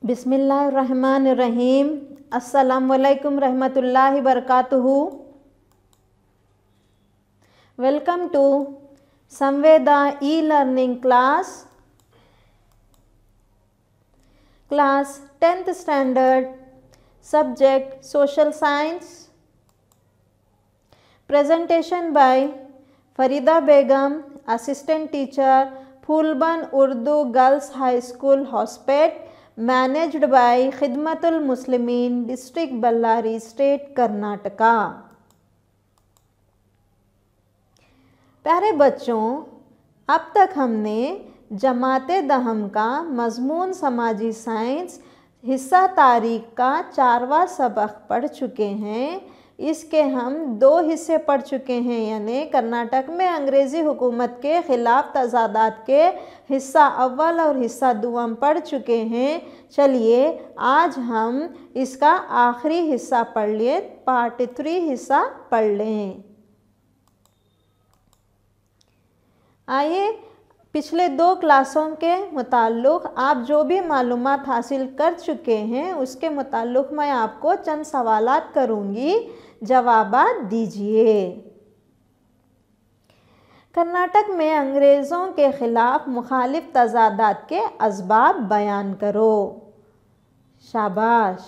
बिस्मिल्लाहिर्रहमानिर्रहीम। अस्सलामुअलैकुम रहमतुल्लाहि बरकातुहू। Welcome to Samveda e learning class 10th standard, subject social science. Presentation by Farida Begum, assistant teacher, Phoolban Urdu girls high school, Hospet, managed by Khidmatul Muslimeen, district Ballari, state Karnataka. प्यारे बच्चों, अब तक हमने जमाते दहम का मजमून समाजी साइंस हिस्सा तारीख का 4वां सबक पढ़ चुके हैं। इसके हम 2 हिस्से पढ़ चुके हैं, यानी कर्नाटक में अंग्रेज़ी हुकूमत के ख़िलाफ़ तज़ादात के हिस्सा अव्वल और हिस्सा दुआम पढ़ चुके हैं। चलिए आज हम इसका आखिरी हिस्सा पढ़ लें, पार्ट 3 हिस्सा पढ़ लें। आइए, पिछले 2 क्लासों के मुताल्लिक़ आप जो भी मालूमात हासिल कर चुके हैं उसके मुताल्लिक़ मैं आपको चंद सवालात करूँगी, जवाबात दीजिए। कर्नाटक में अंग्रेज़ों के ख़िलाफ़ मुखालिफ तज़ादात के असबाब बयान करो। शाबाश।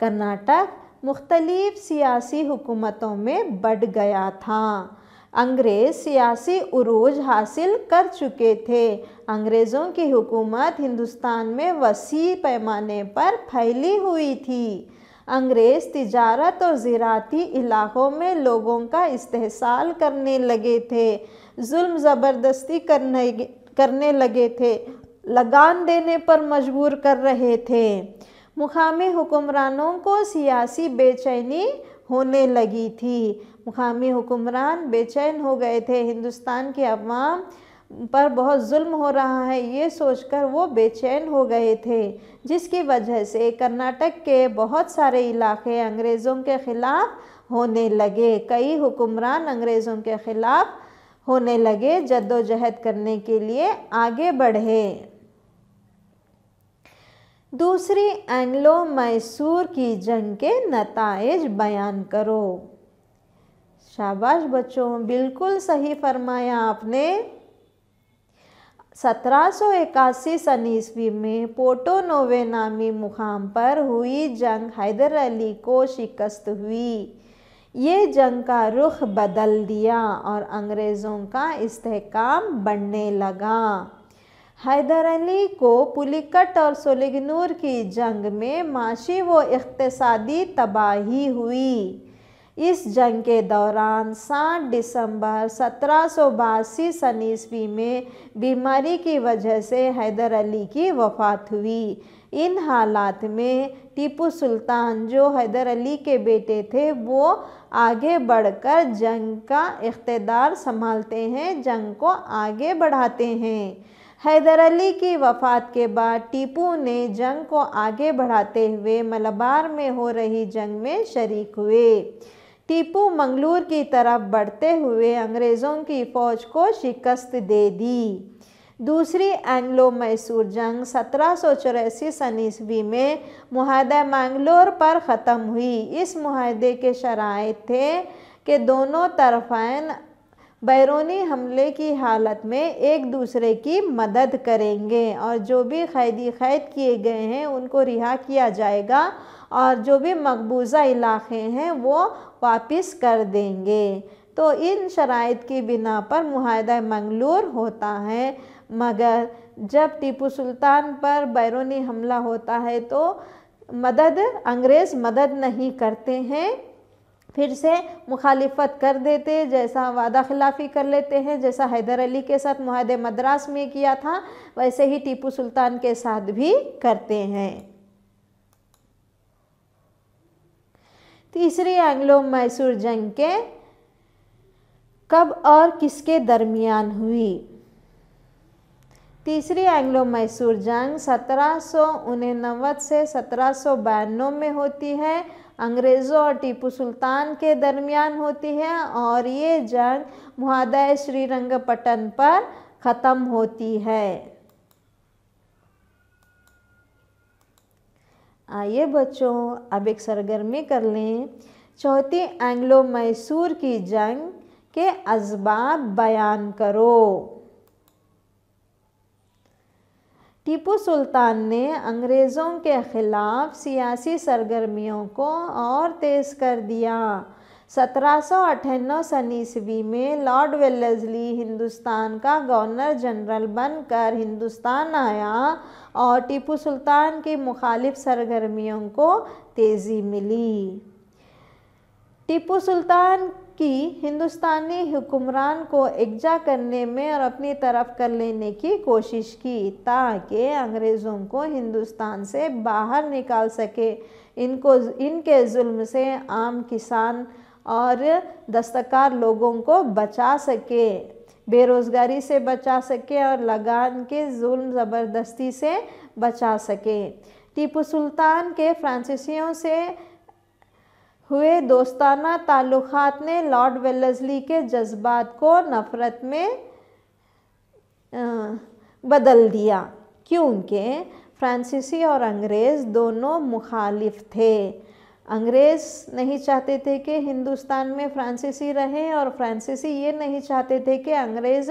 कर्नाटक मुख्तलिफ सियासी हुकूमतों में बढ़ गया था। अंग्रेज़ सियासी उरूज हासिल कर चुके थे। अंग्रेज़ों की हुकूमत हिंदुस्तान में वसी पैमाने पर फैली हुई थी। अंग्रेज़ तिजारत और ज़राअती इलाक़ों में लोगों का इस्तेहसाल करने लगे थे, जुल्म ज़बरदस्ती करने लगे थे, लगान देने पर मजबूर कर रहे थे। मुकामी हुक्मरानों को सियासी बेचैनी होने लगी थी। मुकामी हुक्मरान बेचैन हो गए थे, हिंदुस्तान के अवाम पर बहुत जुल्म हो रहा है ये सोचकर वो बेचैन हो गए थे, जिसकी वजह से कर्नाटक के बहुत सारे इलाके अंग्रेज़ों के ख़िलाफ़ होने लगे। कई हुक्मरान अंग्रेज़ों के ख़िलाफ़ होने लगे, जद्दोजहद करने के लिए आगे बढ़े। दूसरी एंग्लो मैसूर की जंग के नताइज बयान करो। शाबाश बच्चों, बिल्कुल सही फरमाया आपने। 1781 सन ईस्वी में पोर्टो नोवे नामी मुकाम पर हुई जंग हैदर अली को शिकस्त हुई। ये जंग का रुख बदल दिया और अंग्रेज़ों का इस्तेहकाम बढ़ने लगा। हैदर अली को पुलिकट और सोलिगनूर की जंग में माशी व इक़्तिसादी तबाही हुई। इस जंग के दौरान 7 दिसंबर 1782 सन ईस्वी में बीमारी की वजह से हैदर अली की वफ़ात हुई। इन हालात में टीपू सुल्तान, जो हैदर अली के बेटे थे, वो आगे बढ़कर जंग का इख्तिदार संभालते हैं, जंग को आगे बढ़ाते हैं। हैदर अली की वफ़ात के बाद टीपू ने जंग को आगे बढ़ाते हुए मलबार में हो रही जंग में शरीक हुए। टीपू मंगलूर की तरफ बढ़ते हुए अंग्रेज़ों की फ़ौज को शिकस्त दे दी। दूसरी एंग्लो मैसूर जंग 1784 सन ईस्वी में मुआहदा मैंगलोर पर ख़त्म हुई। इस मुआहदे के शराइत थे कि दोनों तरफ़ैन बैरूनी हमले की हालत में एक दूसरे की मदद करेंगे और जो भी कैदी कैद किए गए हैं उनको रिहा किया जाएगा और जो भी मकबूजा इलाक़े हैं वो वापस कर देंगे। तो इन शराइत की बिना पर मुआहदा मंगलूर होता है, मगर जब टीपू सुल्तान पर बैरूनी हमला होता है तो अंग्रेज़ मदद नहीं करते हैं, फिर से मुखालिफत कर देते, जैसा वादा खिलाफ़ी कर लेते हैं। जैसा हैदर अली के साथ मुआहदे मद्रास में किया था वैसे ही टीपू सुल्तान के साथ भी करते हैं। तीसरी एंग्लो मैसूर जंग के कब और किसके दरमियान हुई? तीसरी एंग्लो मैसूर जंग 1789 से 1792 में होती है। अंग्रेज़ों और टीपू सुल्तान के दरमियान होती है और ये जंग मुआहदा श्रीरंगपट्टन पर ख़त्म होती है। आइए बच्चों अब एक सरगर्मी कर लें। चौथी एंग्लो मैसूर की जंग के असबाब बयान करो। टीपू सुल्तान ने अंग्रेज़ों के ख़िलाफ़ सियासी सरगर्मियों को और तेज़ कर दिया। 1798 ईस्वी में लॉर्ड वेलेस्ली हिंदुस्तान का गवर्नर जनरल बनकर हिंदुस्तान आया और टीपू सुल्तान की मुखालिफ सरगर्मियों को तेज़ी मिली। टीपू सुल्तान की हिंदुस्तानी हुक्मरान को एकजा करने में और अपनी तरफ कर लेने की कोशिश की ताकि अंग्रेज़ों को हिंदुस्तान से बाहर निकाल सके, इनके जुल्म से आम किसान और दस्तकार लोगों को बचा सके, बेरोज़गारी से बचा सके और लगान के जुल्म ज़बरदस्ती से बचा सके। टीपू सुल्तान के फ्रांसीसियों से हुए दोस्ताना ताल्लुक़ात ने लॉर्ड वेलेस्ली के जज्बात को नफ़रत में बदल दिया, क्योंकि फ्रांसीसी और अंग्रेज़ दोनों मुखालिफ थे। अंग्रेज़ नहीं चाहते थे कि हिंदुस्तान में फ्रांसीसी रहें और फ्रांसीसी ये नहीं चाहते थे कि अंग्रेज़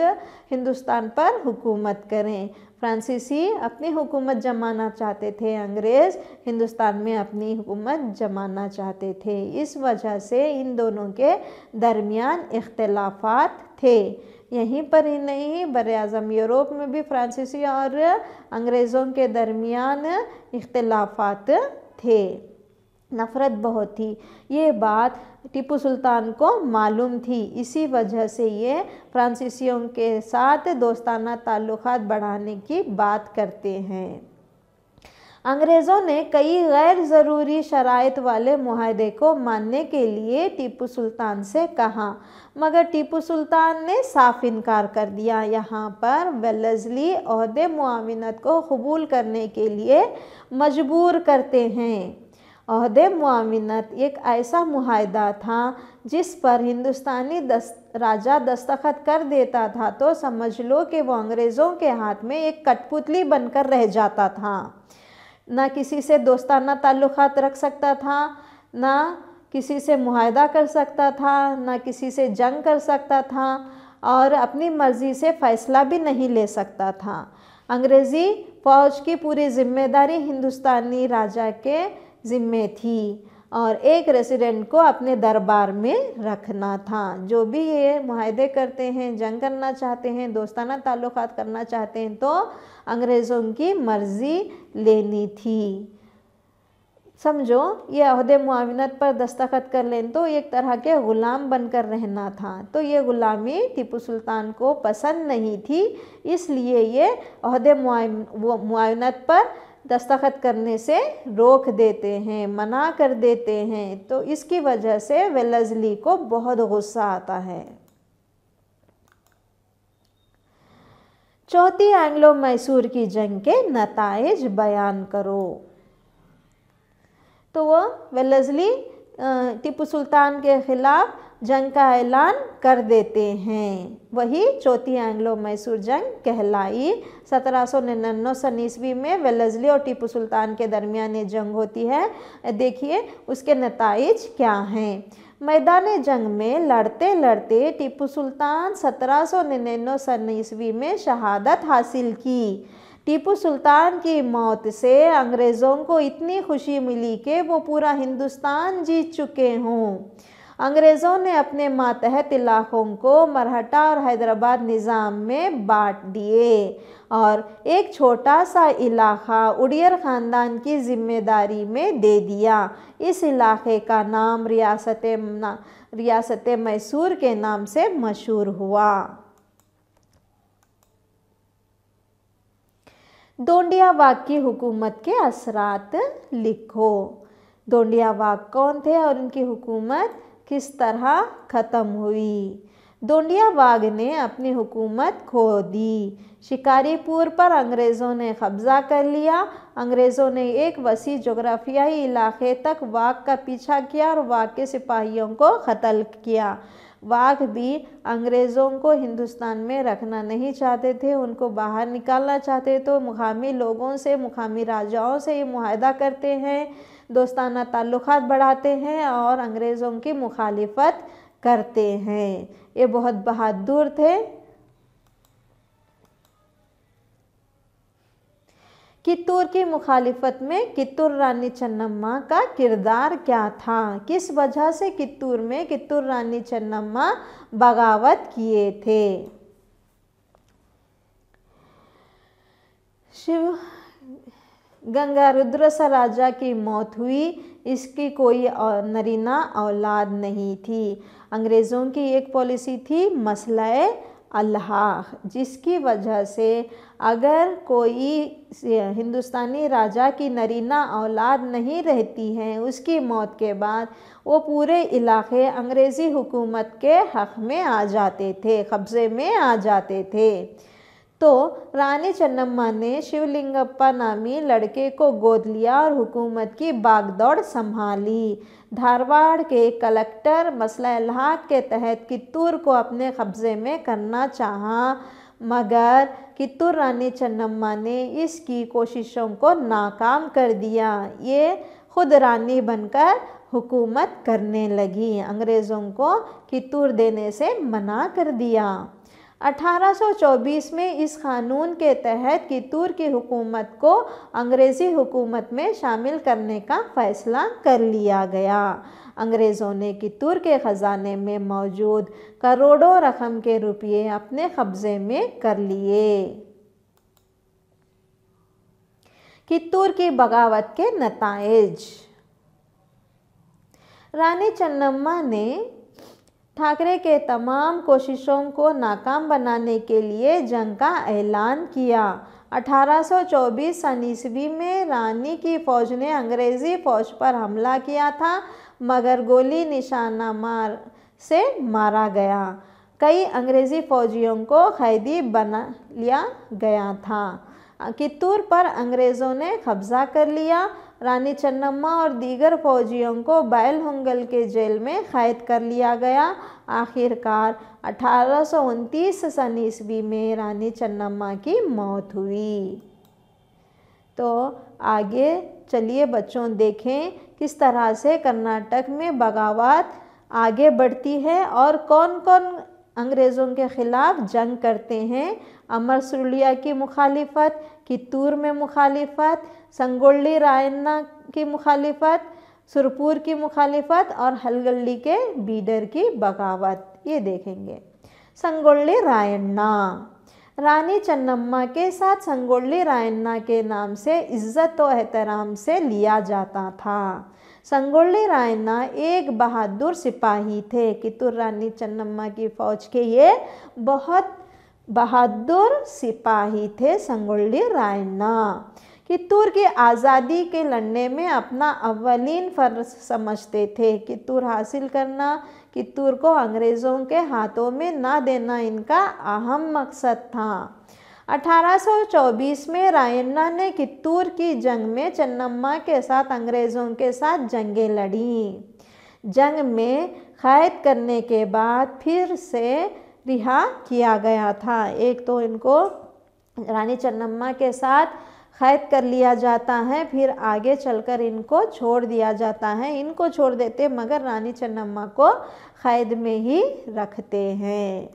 हिंदुस्तान पर हुकूमत करें। फ्रांसीसी अपनी हुकूमत जमाना चाहते थे, अंग्रेज़ हिंदुस्तान में अपनी हुकूमत जमाना चाहते थे। इस वजह से इन दोनों के दरमियान इख्तिलाफ़ात थे। यहीं पर ही नहीं, बर-ए-आज़म यूरोप में भी फ्रांसीसी और अंग्रेज़ों के दरमियान इख्तिलाफ़ात थे, नफ़रत बहुत थी। ये बात टीपू सुल्तान को मालूम थी, इसी वजह से ये फ्रांसीसियों के साथ दोस्ताना ताल्लुक़ात बढ़ाने की बात करते हैं। अंग्रेज़ों ने कई गैर ज़रूरी शराइत वाले मुआहदे को मानने के लिए टीपू सुल्तान से कहा, मगर टीपू सुल्तान ने साफ इनकार कर दिया। यहाँ पर वेलेस्ली ओहदे मुआविनत को कबूल करने के लिए मजबूर करते हैं। ओहदे मुआविनत एक ऐसा मुआहदा था जिस पर हिंदुस्तानी राजा दस्तखत कर देता था तो समझ लो कि वो अंग्रेज़ों के हाथ में एक कठपुतली बनकर रह जाता था। ना किसी से दोस्ताना ताल्लुक़ात रख सकता था, ना किसी से मुआहदा कर सकता था, ना किसी से जंग कर सकता था और अपनी मर्ज़ी से फ़ैसला भी नहीं ले सकता था। अंग्रेज़ी फ़ौज की पूरी जिम्मेदारी हिंदुस्तानी राजा के ज़िम्मे थी और एक रेसिडेंट को अपने दरबार में रखना था। जो भी ये मुआहदे करते हैं, जंग करना चाहते हैं, दोस्ताना ताल्लुक़ात करना चाहते हैं, तो अंग्रेज़ों की मर्ज़ी लेनी थी। समझो, ये ओहदे मुआविनत पर दस्तखत कर लें तो एक तरह के ग़ुलाम बनकर रहना था, तो ये ग़ुलामी टीपू सुल्तान को पसंद नहीं थी, इसलिए ये ओहदे मुआविनत पर दस्तखत करने से रोक देते हैं, मना कर देते हैं। तो इसकी वजह से वेलेस्ली को बहुत गुस्सा आता है। चौथी एंग्लो मैसूर की जंग के नताइज बयान करो। तो वो वेलेस्ली टीपू सुल्तान के ख़िलाफ़ जंग का ऐलान कर देते हैं। वही चौथी एंग्लो मैसूर जंग कहलाई। 1799 ईस्वी में वेलेस्ली और टीपू सुल्तान के दरमियान ये जंग होती है। देखिए उसके नताइज क्या हैं। मैदान जंग में लड़ते लड़ते टीपू सुल्तान 1799 ईस्वी में शहादत हासिल की। टीपू सुल्तान की मौत से अंग्रेज़ों को इतनी खुशी मिली कि वो पूरा हिंदुस्तान जीत चुके हों। अंग्रेज़ों ने अपने मातहत इलाक़ों को मरहटा और हैदराबाद निज़ाम में बांट दिए और एक छोटा सा इलाक़ा उड़ियर ख़ानदान की ज़िम्मेदारी में दे दिया। इस इलाक़े का नाम रियासत मैसूर के नाम से मशहूर हुआ। डोंडिया वाग की हुकूमत के असरात लिखो। डोंडिया वाग कौन थे और उनकी हुकूमत किस तरह ख़त्म हुई। डोंडिया वाग ने अपनी हुकूमत खो दी। शिकारीपुर पर अंग्रेज़ों ने कब्ज़ा कर लिया। अंग्रेज़ों ने एक वसी जोग्राफियाई इलाक़े तक वाग का पीछा किया और वाग के सिपाहियों को कत्ल किया। वाघ भी अंग्रेज़ों को हिंदुस्तान में रखना नहीं चाहते थे, उनको बाहर निकालना चाहते। तो मुकामी लोगों से, मुकामी राजाओं से ये मुआहदा करते हैं, दोस्ताना ताल्लुकात बढ़ाते हैं और अंग्रेज़ों की मुखालिफत करते हैं। ये बहुत बहादुर थे। कित्तूर की मुखालिफत में कित्तूर रानी चन्नम्मा का किरदार क्या था? किस वजह से कित्तूर में कित्तूर रानी चन्नम्मा बगावत किए थे? शिव गंगारुद्र राजा की मौत हुई, इसकी कोई नरीना औलाद नहीं थी। अंग्रेज़ों की एक पॉलिसी थी मसला अल्लाह, जिसकी वजह से अगर कोई हिंदुस्तानी राजा की नरीना औलाद नहीं रहती है, उसकी मौत के बाद वो पूरे इलाके अंग्रेज़ी हुकूमत के हक़ में आ जाते थे, कब्ज़े में आ जाते थे। तो रानी चन्नम्मा ने शिवलिंगप्पा नामी लड़के को गोद लिया और हुकूमत की बागडोर संभाली। धारवाड़ के कलेक्टर मसला अल्लाह के तहत कित्तूर को अपने कब्ज़े में करना चाहा, मगर कित्तूर रानी चन्नम्मा ने इसकी कोशिशों को नाकाम कर दिया। ये खुद रानी बनकर हुकूमत करने लगी, अंग्रेज़ों को कित्तूर देने से मना कर दिया। 1824 में इस कानून के तहत कित्तूर की हुकूमत को अंग्रेज़ी हुकूमत में शामिल करने का फ़ैसला कर लिया गया। अंग्रेज़ों ने कित्तूर के ख़जाने में मौजूद करोड़ों रकम के रुपये अपने कब्ज़े में कर लिए। कित्तूर की बगावत के नताइज। रानी चन्नम्मा ने ठाकरे के तमाम कोशिशों को नाकाम बनाने के लिए जंग का ऐलान किया। 1824 सन ईस्वी में रानी की फ़ौज ने अंग्रेज़ी फ़ौज पर हमला किया था, मगर गोली निशाना मार से मारा गया। कई अंग्रेज़ी फ़ौजियों को कैदी बना लिया गया था। कित्तूर पर अंग्रेज़ों ने कब्ज़ा कर लिया। रानी चन्नम्मा और दीगर फ़ौजियों को बैलहोंगल के जेल में कैद कर लिया गया। आखिरकार 1829 सन ईस्वी में रानी चन्नम्मा की मौत हुई। तो आगे चलिए बच्चों देखें किस तरह से कर्नाटक में बगावत आगे बढ़ती है और कौन कौन अंग्रेज़ों के ख़िलाफ़ जंग करते हैं। अमर सुरलिया की मुखालिफत, कित्तूर में मुखालिफत, संगोल्ली रायन्ना की मुखालिफत, सुरपुर की मुखालिफत और हलगल्ली के बीडर की बगावत, ये देखेंगे। संगोल्ली रायन्ना। रानी चन्नम्मा के साथ संगोल्ली रायन्ना के नाम से इज़्ज़त व एहतराम से लिया जाता था। संगोल्ली रायन्ना एक बहादुर सिपाही थे। कित्तूर रानी चन्नम्मा की फ़ौज के ये बहुत बहादुर सिपाही थे संगोल्ली रायन्ना। कित्तूर की आज़ादी के लड़ने में अपना अव्वलीन फ़र्ज़ समझते थे। कित्तूर हासिल करना, कित्तूर को अंग्रेज़ों के हाथों में ना देना इनका अहम मकसद था। 1824 में रायन्ना ने कित्तूर की जंग में चन्नम्मा के साथ अंग्रेज़ों के साथ जंगें लड़ी। जंग में कैद करने के बाद फिर से रिहा किया गया था। एक तो इनको रानी चन्नम्मा के साथ कैद कर लिया जाता है, फिर आगे चलकर इनको छोड़ दिया जाता है। इनको छोड़ देते मगर रानी चन्नम्मा को कैद में ही रखते हैं।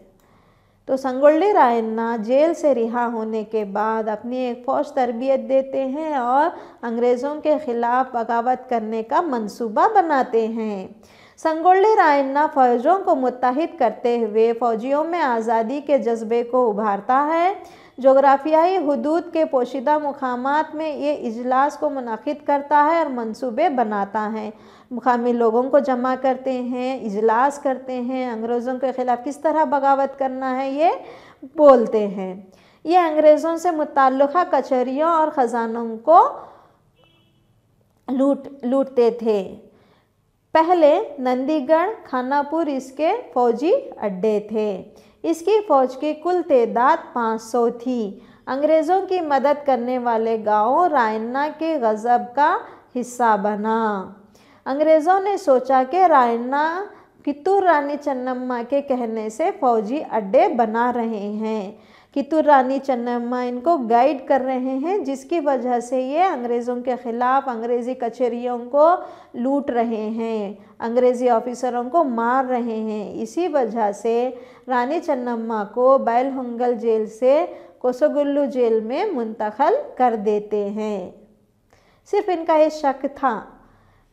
तो संगोल्ली रायन्ना जेल से रिहा होने के बाद अपनी एक फ़ौज तरबियत देते हैं और अंग्रेज़ों के ख़िलाफ़ बगावत करने का मंसूबा बनाते हैं। संगोल्ली रायन्ना फ़ौजों को मुत्तहिद करते हुए फ़ौजियों में आज़ादी के जज्बे को उभारता है। जोग्राफियाई हुदूद के पोशीदा मुकामात में ये इजलास को मुनक़िद करता है और मंसूबे बनाता है। मुकामी लोगों को जमा करते हैं, इजलास करते हैं, अंग्रेज़ों के ख़िलाफ़ किस तरह बगावत करना है ये बोलते हैं। ये अंग्रेज़ों से मुताल्लिक़ा कचहरियों और ख़जानों को लूटते थे। पहले नंदीगढ़, खानापुर इसके फ़ौजी अड्डे थे। इसकी फ़ौज की कुल तादाद 500 थी। अंग्रेज़ों की मदद करने वाले गाँव रायन्ना के गज़ब का हिस्सा बना। अंग्रेज़ों ने सोचा कि रायन्ना कित्तूर रानी चन्नम्मा के कहने से फौजी अड्डे बना रहे हैं। कित्तूर रानी चन्नम्मा इनको गाइड कर रहे हैं, जिसकी वजह से ये अंग्रेज़ों के ख़िलाफ़ अंग्रेज़ी कचहरियों को लूट रहे हैं, अंग्रेज़ी ऑफिसरों को मार रहे हैं। इसी वजह से रानी चन्नम्मा को बैलहोंगल जेल से कोसोगुल्लू जेल में मुंतक़ल कर देते हैं। सिर्फ इनका ये शक था,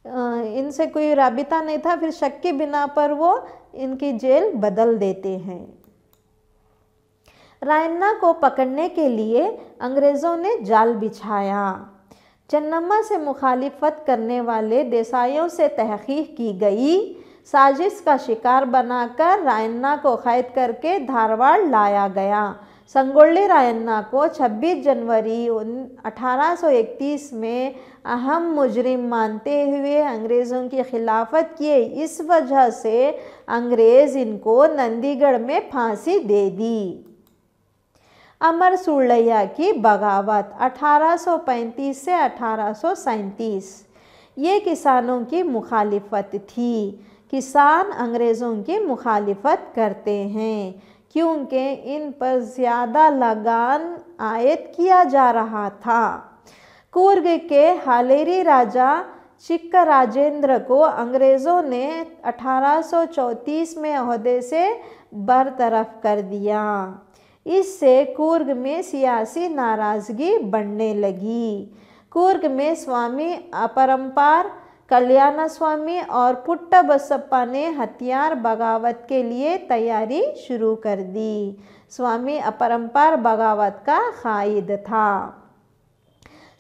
इनसे कोई राबिता नहीं था, फिर शक की बिना पर वो इनकी जेल बदल देते हैं। रायन्ना को पकड़ने के लिए अंग्रेज़ों ने जाल बिछाया। चन्नम्मा से मुखालिफत करने वाले देसाइयों से तहक़ीक़ की गई। साजिश का शिकार बनाकर रायन्ना को कैद करके धारवाड़ लाया गया। संगोल्ली रायन्ना को 26 जनवरी 1831 में अहम मुजरिम मानते हुए अंग्रेज़ों की खिलाफत किए। इस वजह से अंग्रेज़ इनको नंदीगढ़ में फांसी दे दी। अमर सुरलैया की बगावत 1835 से 1837। ये किसानों की मुखालिफत थी। किसान अंग्रेज़ों की मुखालिफत करते हैं क्योंकि इन पर ज़्यादा लगान आयद किया जा रहा था। कूर्ग के हालेरी राजा चिक्कराजेंद्र को अंग्रेज़ों ने 1834 में ओहदे से बरतरफ कर दिया। इससे कूर्ग में सियासी नाराज़गी बढ़ने लगी। कूर्ग में स्वामी अपरंपार, कल्याण स्वामी और पुट्ट बसप्पा ने हथियार बगावत के लिए तैयारी शुरू कर दी। स्वामी अपरंपार बगावत का कायद था।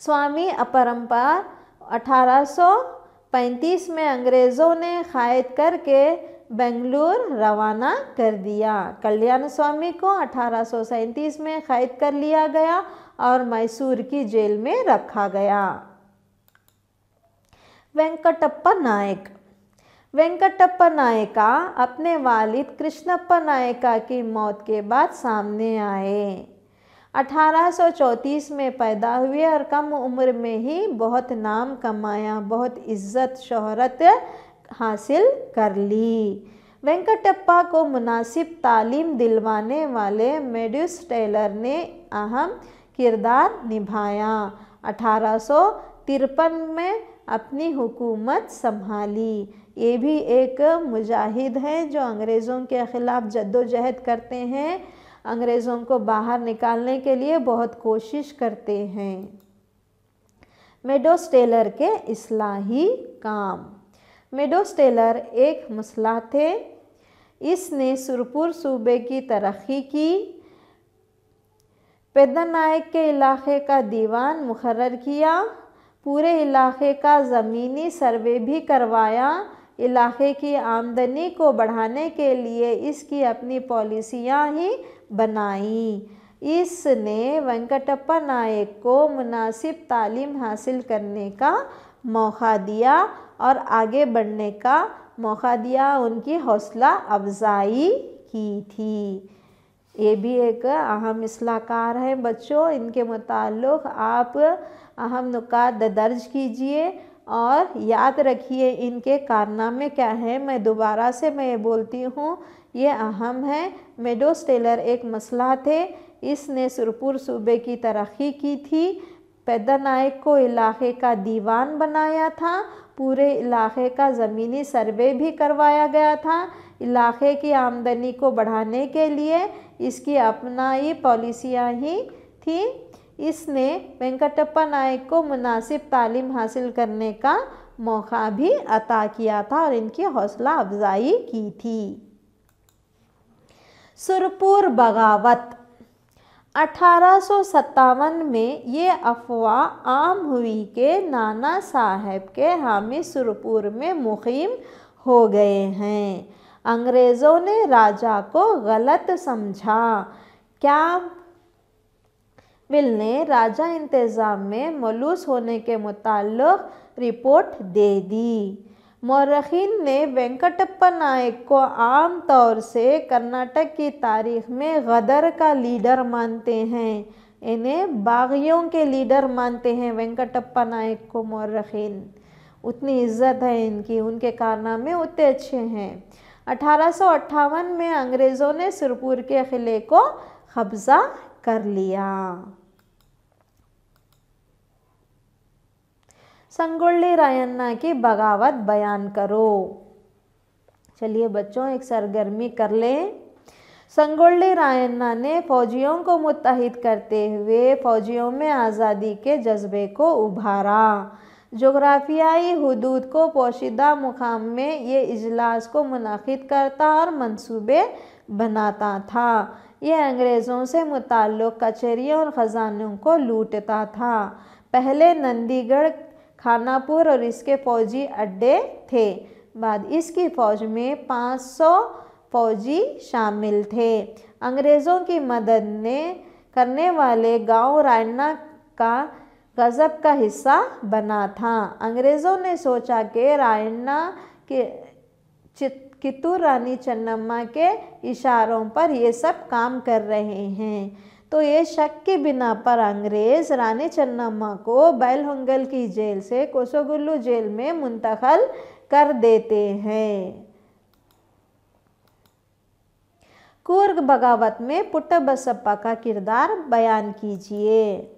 स्वामी अपरंपार 1835 में अंग्रेज़ों ने कैद करके बेंगलुरु रवाना कर दिया। कल्याण स्वामी को 1837 में कैद कर लिया गया और मैसूर की जेल में रखा गया। वेंकटप्पा नायक। वेंकटप्पा नायका अपने वालिद कृष्णप्पा नायका की मौत के बाद सामने आए। 1834 में पैदा हुए और कम उम्र में ही बहुत नाम कमाया, बहुत इज्जत शोहरत हासिल कर ली। वेंकटप्पा को मुनासिब तालीम दिलवाने वाले मेड्यूस टेलर ने अहम किरदार निभाया। 1853 में अपनी हुकूमत संभाली। ये भी एक मुजाहिद हैं जो अंग्रेज़ों के ख़िलाफ़ जद्दोजहद करते हैं, अंग्रेज़ों को बाहर निकालने के लिए बहुत कोशिश करते हैं। मेडोस टेलर के इस्लाही काम। मेडोस टेलर एक मुसल्ह थे। इसने सुरपुर सूबे की तरक्की की। पेद्दानायक के इलाके का दीवान मुकर्रर किया। पूरे इलाके का ज़मीनी सर्वे भी करवाया। इलाके की आमदनी को बढ़ाने के लिए इसकी अपनी पॉलिसियाँ ही बनाई। इसने वेंकटप्पा नायक को मुनासिब तालीम हासिल करने का मौका दिया और आगे बढ़ने का मौका दिया, उनकी हौसला अफजाई की थी। ये भी एक अहम इस्लाहकार है बच्चों। इनके मुताल्लिक़ आप अहम नुकात दर्ज कीजिए और याद रखिए इनके कारनामे क्या हैं। मैं दोबारा से मैं बोलती हूँ, ये अहम है। मेडोस टेलर एक मुसल्ह थे। इसने सुरपुर सूबे की तरक्की की थी। पेद्दानायक को इलाके का दीवान बनाया था। पूरे इलाके का ज़मीनी सर्वे भी करवाया गया था। इलाके की आमदनी को बढ़ाने के लिए इसकी अपनाई पॉलिसियाँ ही थी। इसने वेंकटप्पा नायक को मुनासिब तालीम हासिल करने का मौका भी अता किया था और इनकी हौसला अफजाई की थी। सुरपुर बगावत 1857 में ये अफवाह आम हुई कि नाना साहब के हामी सुरपुर में मुक़ीम हो गए हैं। अंग्रेज़ों ने राजा को गलत समझा। क्या बिल ने राजा इंतज़ाम में मलूस होने के मुताल्लिक़ रिपोर्ट दे दी। मौरख़ीन ने वेंकटप्पा नायक को आम तौर से कर्नाटक की तारीख़ में गदर का लीडर मानते हैं। इन्हें बागियों के लीडर मानते हैं वेंकटप्पा नायक को मौरख़ीन। उतनी इज़्ज़त है इनकी, उनके कारनामे उतने अच्छे हैं। 1858 में अंग्रेज़ों ने सुरपुर के किले को कब्जा कर लिया। संगोल्ली रायन्ना की बगावत बयान करो। चलिए बच्चों एक सरगर्मी कर लें। संगोल्ली रायन्ना ने फौजियों को मुत्तहिद करते हुए फौजियों में आज़ादी के जज्बे को उभारा। जोग्राफियाई हुदूद को पोशीदा मुकाम में ये इजलास को मुनाकिद करता और मंसूबे बनाता था। यह अंग्रेज़ों से मुताल्लिक़ कचहरियों और ख़जानों को लूटता था। पहले नंदीगढ़, खानापुर और इसके फ़ौजी अड्डे थे। बाद इसकी फ़ौज में 500 फ़ौजी शामिल थे। अंग्रेज़ों की मदद करने वाले गांव रायन्ना का गज़ब का हिस्सा बना था। अंग्रेज़ों ने सोचा कि रायन्ना के कित्तूर रानी चन्नम्मा के इशारों पर ये सब काम कर रहे हैं, तो ये शक की बिना पर अंग्रेज़ रानी चन्नम्मा को बैलहोंगल की जेल से कोसोगुल्लू जेल में मुंतकिल कर देते हैं। कूर्ग बगावत में पुट्टबसप्पा का किरदार बयान कीजिए।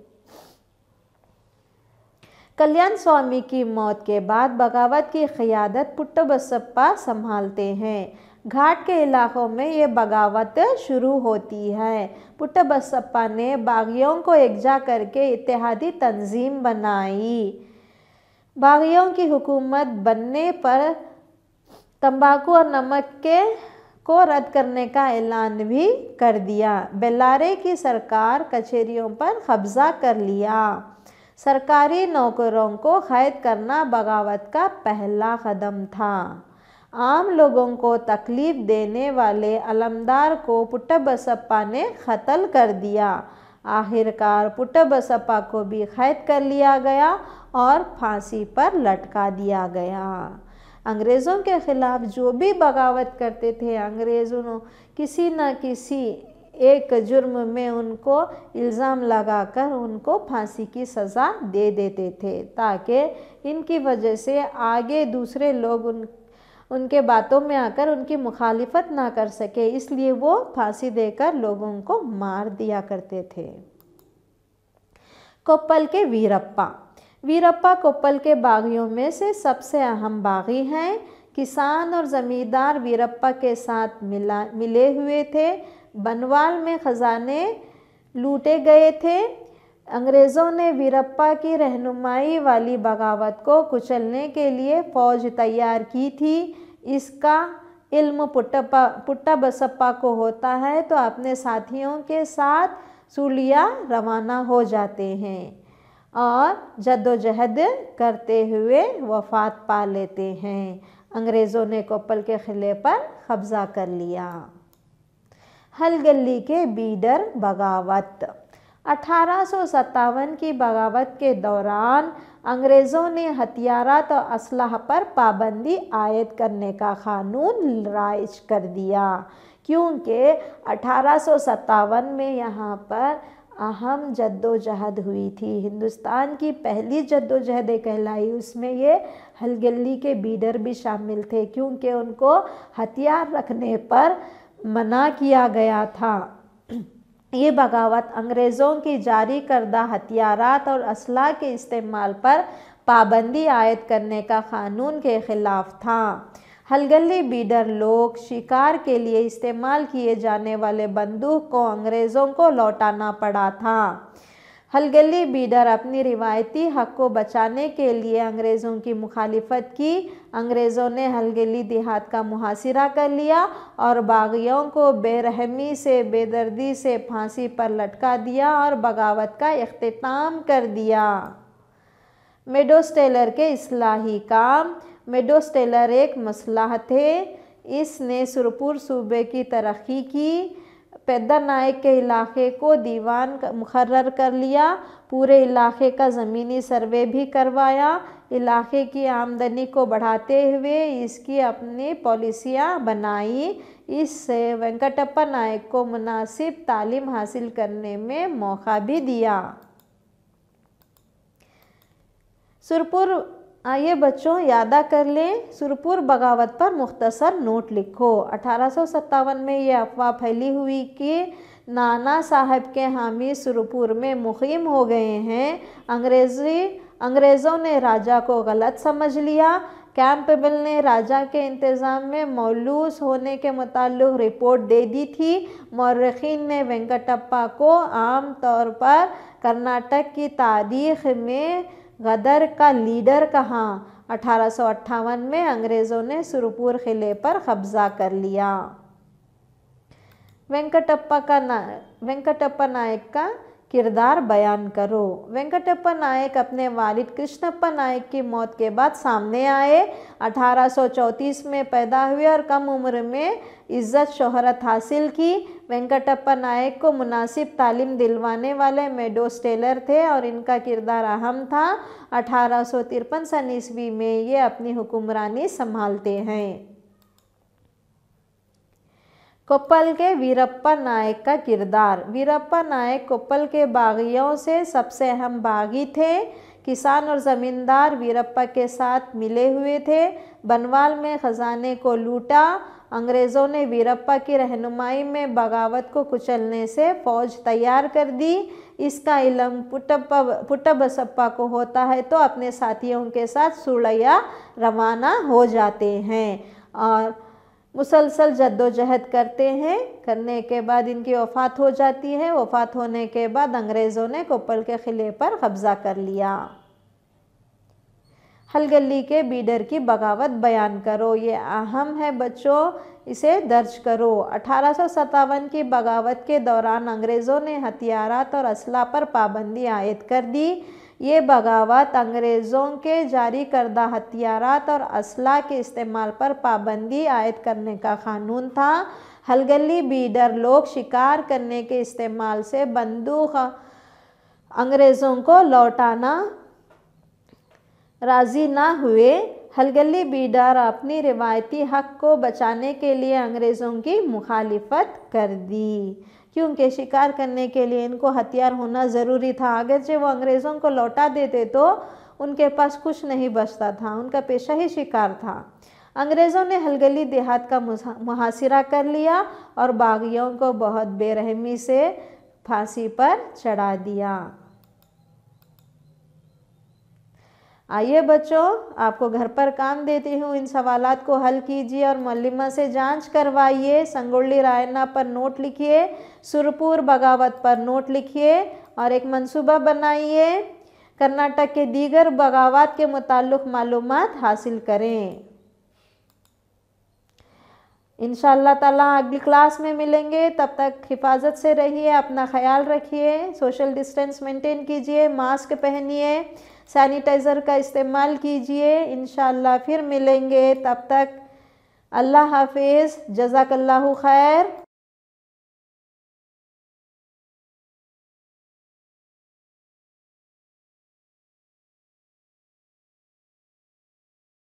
कल्याण स्वामी की मौत के बाद बगावत की क़ियादत पुट्टबसप्पा संभालते हैं। घाट के इलाकों में ये बगावत शुरू होती है। पुट्टबसप्पा ने बागियों को एकजा करके इत्तेहादी तंजीम बनाई। बागियों की हुकूमत बनने पर तंबाकू और नमक को रद्द करने का ऐलान भी कर दिया। बेल्लारे की सरकार कचहरियों पर कब्जा कर लिया। सरकारी नौकरों को कैद करना बगावत का पहला कदम था। आम लोगों को तकलीफ़ देने वाले अलमदार को पुट्टबसप्पा ने कत्ल कर दिया। आखिरकार पुट्टबसप्पा को भी कैद कर लिया गया और फांसी पर लटका दिया गया। अंग्रेज़ों के ख़िलाफ़ जो भी बगावत करते थे, अंग्रेज़ों किसी न किसी एक जुर्म में उनको इल्ज़ाम लगाकर उनको फांसी की सज़ा दे देते थे, ताकि इनकी वजह से आगे दूसरे लोग उनके बातों में आकर उनकी मुखालिफत ना कर सके, इसलिए वो फांसी देकर लोगों को मार दिया करते थे। कोप्पल के वीरप्पा कोप्पल के बागियों में से सबसे अहम बागी हैं। किसान और ज़मींदार वीरप्पा के साथ मिले हुए थे। बनवाल में ख़जाने लूटे गए थे। अंग्रेज़ों ने वीरप्पा की रहनुमाई वाली बगावत को कुचलने के लिए फ़ौज तैयार की थी। इसका इल्म पुट्टबसप्पा को होता है तो अपने साथियों के साथ सूलिया रवाना हो जाते हैं और जद्दोजहद करते हुए वफ़ात पा लेते हैं। अंग्रेज़ों ने कोप्पल के किले पर कब्ज़ा कर लिया। हलगली के बीडर बगावत। 1857 की बगावत के दौरान अंग्रेज़ों ने हथियारात और असलहा पर पाबंदी आयद करने का क़ानून राइज कर दिया, क्योंकि 1857 में यहाँ पर अहम जद्दोजहद हुई थी। हिंदुस्तान की पहली जद्दोजहद कहलाई, उसमें ये हलगली के बीडर भी शामिल थे, क्योंकि उनको हथियार रखने पर मना किया गया था। ये बगावत अंग्रेज़ों की जारी करदा हथियारात और असलहा के इस्तेमाल पर पाबंदी आयद करने का क़ानून के ख़िलाफ़ था। हलगली बीडर लोग शिकार के लिए इस्तेमाल किए जाने वाले बंदूक को अंग्रेज़ों को लौटाना पड़ा था। हलगली बीडर अपनी रिवायती हक़ को बचाने के लिए अंग्रेज़ों की मुखालिफत की। अंग्रेज़ों ने हलगली देहात का मुहासिरा कर लिया और बागियों को बेरहमी से बेदर्दी से फांसी पर लटका दिया और बगावत का इख्तिताम कर दिया। मेडोज टेलर के इस्लाही काम। मेडोज टेलर एक मसलाह थे। इसने सुरपुर सूबे की तरक्की की। पैदा नायक के इलाके को दीवान मुकर्रर कर लिया। पूरे इलाके का ज़मीनी सर्वे भी करवाया। इलाके की आमदनी को बढ़ाते हुए इसकी अपनी पॉलिसियाँ बनाई। इससे वेंकटप्पा नायक को मुनासिब तालीम हासिल करने में मौका भी दिया। सुरपुर आइए बच्चों यादा कर लें, सुरपुर बगावत पर मुख्तसर नोट लिखो। 1857 में ये अफवाह फैली हुई कि नाना साहब के हामी सुरपुर में मुकीम हो गए हैं। अंग्रेज़ों ने राजा को गलत समझ लिया। कैंपबेल ने राजा के इंतज़ाम में मौलूस होने के मुताल्लिक़ रिपोर्ट दे दी थी। मौर्रिखीन ने वेंकटप्पा को आम तौर पर कर्नाटक की तारीख़ में गदर का लीडर कहा। 1858 में अंग्रेज़ों ने सुरपुर किले पर कब्ज़ा कर लिया। वेंकटप्पा नायक का किरदार बयान करो। वेंकटप्पा नायक अपने वालिद कृष्णप्पा नायक की मौत के बाद सामने आए। 1834 में पैदा हुए और कम उम्र में इज्जत शोहरत हासिल की। वेंकटप्पा नायक को मुनासिब तालीम दिलवाने वाले मेडोस टेलर थे और इनका किरदार अहम था। 1853 सन ईस्वी में ये अपनी हुक्मरानी संभालते हैं। कोप्पल के वीरप्पा नायक का किरदार। वीरप्पा नायक कोप्पल के बागियों से सबसे अहम बागी थे। किसान और ज़मींदार वीरप्पा के साथ मिले हुए थे। बनवाल में ख़जाने को लूटा। अंग्रेज़ों ने वीरप्पा की रहनुमाई में बगावत को कुचलने से फ़ौज तैयार कर दी। इसका इल्म पुट्टबसप्पा को होता है तो अपने साथियों के साथ सुरैया रवाना हो जाते हैं और मुसलसल जद्दोजहद करते हैं। करने के बाद इनकी वफ़ात हो जाती है। वफ़ात होने के बाद अंग्रेज़ों ने कोप्पल के किले पर कब्ज़ा कर लिया। हलगली के बीडर की बगावत बयान करो। ये अहम है बच्चों, इसे दर्ज करो। 1857 की बगावत के दौरान अंग्रेज़ों ने हथियारात और असला पर पाबंदी आयद कर दी। ये बगावत अंग्रेज़ों के जारी करदा हथियारात और असला के इस्तेमाल पर पाबंदी आयद करने का कानून था। हलगली बीडर लोग शिकार करने के इस्तेमाल से बंदूक अंग्रेज़ों को लौटाना राज़ी ना हुए। हलगली बीडर अपनी रिवायती हक़ को बचाने के लिए अंग्रेज़ों की मुखालिफत कर दी, क्योंकि शिकार करने के लिए इनको हथियार होना ज़रूरी था। अगरचे वो अंग्रेज़ों को लौटा देते तो उनके पास कुछ नहीं बचता था, उनका पेशा ही शिकार था। अंग्रेज़ों ने हलगली देहात का मुहासिरा कर लिया और बागियों को बहुत बेरहमी से फांसी पर चढ़ा दिया। आइए बच्चों, आपको घर पर काम देती हूँ, इन सवालात को हल कीजिए और मौलिमा से जांच करवाइए। संगोली रायना पर नोट लिखिए, सुरपुर बगावत पर नोट लिखिए और एक मंसूबा बनाइए। कर्नाटक के दीगर बगावत के मुताल्लिक़ मालूमात हासिल करें। इंशाअल्लाह ताला अगली क्लास में मिलेंगे। तब तक हिफाजत से रहिए, अपना ख्याल रखिए, सोशल डिस्टेंस मेंटेन कीजिए, मास्क पहनिए, सैनिटाइज़र का इस्तेमाल कीजिए। इंशाअल्लाह फिर मिलेंगे। तब तक अल्लाह हाफिज़, जज़ाकल्लाहु खैर।